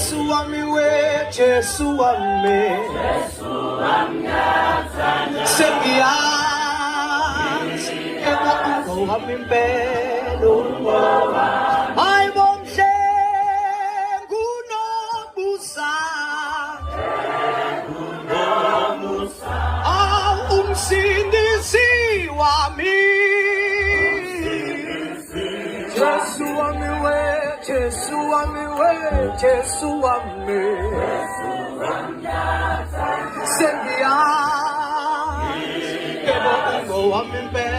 Jesu wamiwe, Jesu wame, sengiyazi emo wamimpelo ay bomshe gunobusa umsindisi wami Jesu wamiwe, Jesu wamiwe, Jesu wami sengiyazi emo wamimpelo